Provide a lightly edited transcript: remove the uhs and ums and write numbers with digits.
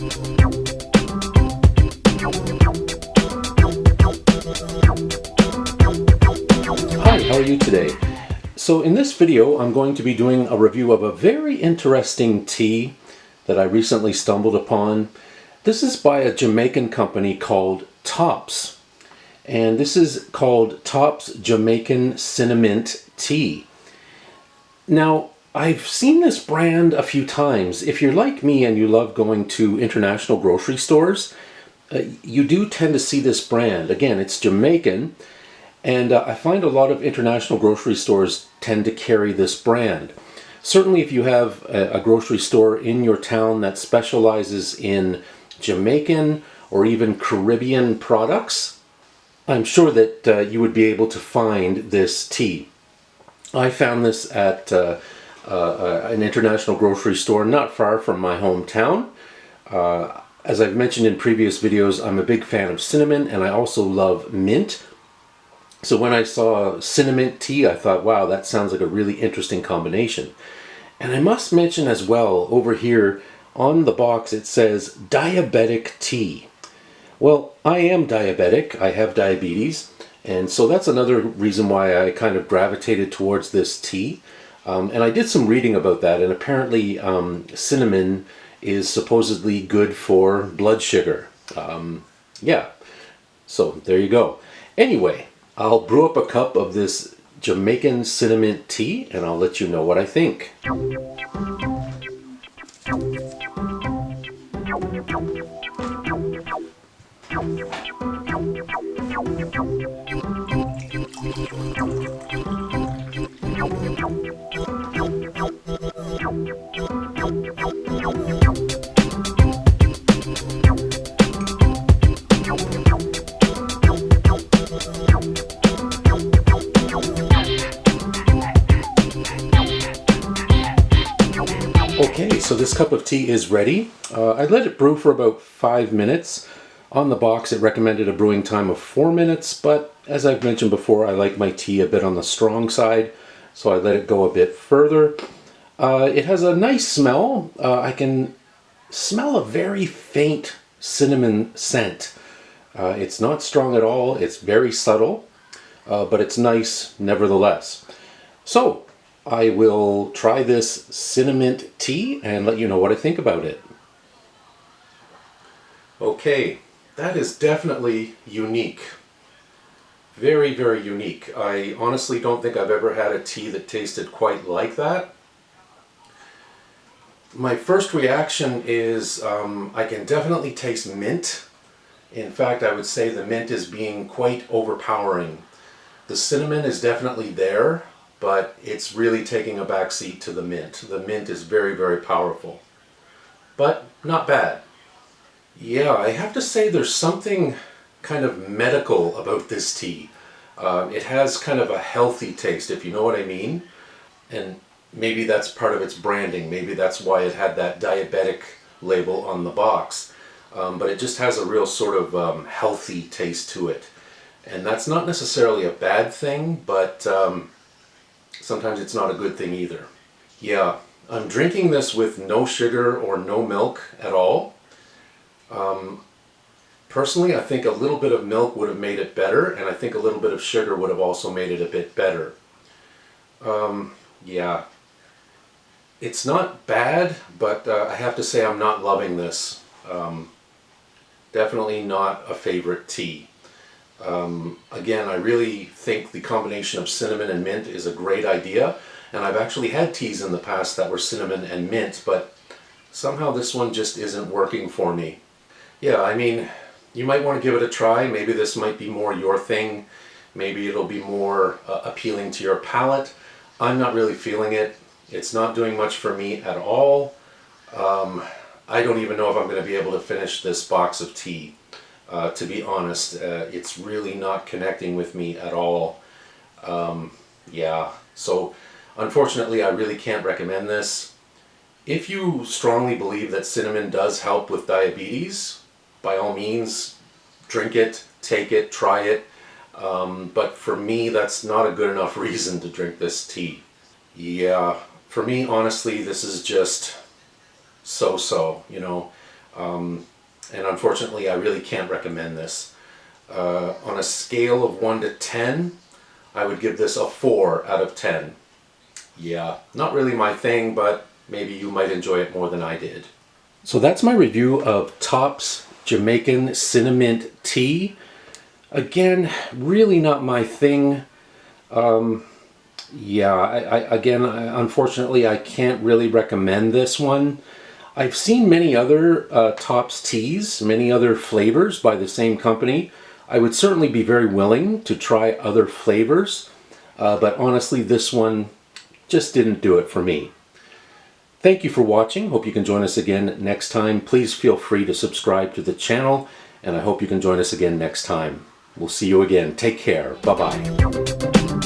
Hi, how are you today? So in this video I'm going to be doing a review of a very interesting tea that I recently stumbled upon. This is by a Jamaican company called Tops, and this is called Tops Jamaican Cinnamint Tea. Now, I've seen this brand a few times. If you're like me and you love going to international grocery stores, you do tend to see this brand. Again, it's Jamaican, and I find a lot of international grocery stores tend to carry this brand. Certainly if you have a grocery store in your town that specializes in Jamaican or even Caribbean products, I'm sure that you would be able to find this tea. I found this at an international grocery store not far from my hometown. As I've mentioned in previous videos, I'm a big fan of cinnamon, and I also love mint. So when I saw cinnamon tea, I thought, wow, that sounds like a really interesting combination. And I must mention as well, over here on the box it says diabetic tea. Well, I am diabetic, I have diabetes, and so that's another reason why I kind of gravitated towards this tea. And I did some reading about that, and apparently cinnamon is supposedly good for blood sugar. Yeah, so there you go. Anyway, I'll brew up a cup of this Jamaican cinnamon tea and I'll let you know what I think. Okay, so this cup of tea is ready. I let it brew for about 5 minutes. On the box it recommended a brewing time of 4 minutes, but as I've mentioned before, I like my tea a bit on the strong side, so I let it go a bit further. It has a nice smell. I can smell a very faint cinnamon scent. It's not strong at all, it's very subtle, but it's nice nevertheless. So, I will try this cinnamon tea and let you know what I think about it. Okay, that is definitely unique. Very, very unique. I honestly don't think I've ever had a tea that tasted quite like that. My first reaction is I can definitely taste mint. In fact, I would say the mint is being quite overpowering. The cinnamon is definitely there, but it's really taking a backseat to the mint. The mint is very, very powerful, but not bad. Yeah, I have to say there's something kind of medical about this tea. It has kind of a healthy taste, if you know what I mean, and maybe that's part of its branding. Maybe that's why it had that diabetic label on the box, but it just has a real sort of healthy taste to it, and that's not necessarily a bad thing, but sometimes it's not a good thing either. Yeah, I'm drinking this with no sugar or no milk at all. Personally, I think a little bit of milk would have made it better, and I think a little bit of sugar would have also made it a bit better. Yeah, it's not bad, but I have to say I'm not loving this. Definitely not a favorite tea. Again, I really think the combination of cinnamon and mint is a great idea, and I've actually had teas in the past that were cinnamon and mint, but somehow this one just isn't working for me. Yeah, I mean, you might want to give it a try. Maybe this might be more your thing. Maybe it'll be more appealing to your palate. I'm not really feeling it. It's not doing much for me at all. I don't even know if I'm going to be able to finish this box of tea. To be honest, it's really not connecting with me at all. Yeah, so unfortunately I really can't recommend this. If you strongly believe that cinnamon does help with diabetes, by all means, drink it, take it, try it. But for me, that's not a good enough reason to drink this tea. Yeah, for me, honestly, this is just so-so, you know. And unfortunately I really can't recommend this. On a scale of 1 to 10, I would give this a 4 out of 10. Yeah, not really my thing, but maybe you might enjoy it more than I did. So that's my review of Tops Jamaican Cinnamint Tea. Again, really not my thing. Unfortunately, I can't really recommend this one. I've seen many other Tops teas, many other flavors by the same company. I would certainly be very willing to try other flavors, but honestly, this one just didn't do it for me. Thank you for watching. Hope you can join us again next time. Please feel free to subscribe to the channel, and I hope you can join us again next time. We'll see you again. Take care. Bye-bye.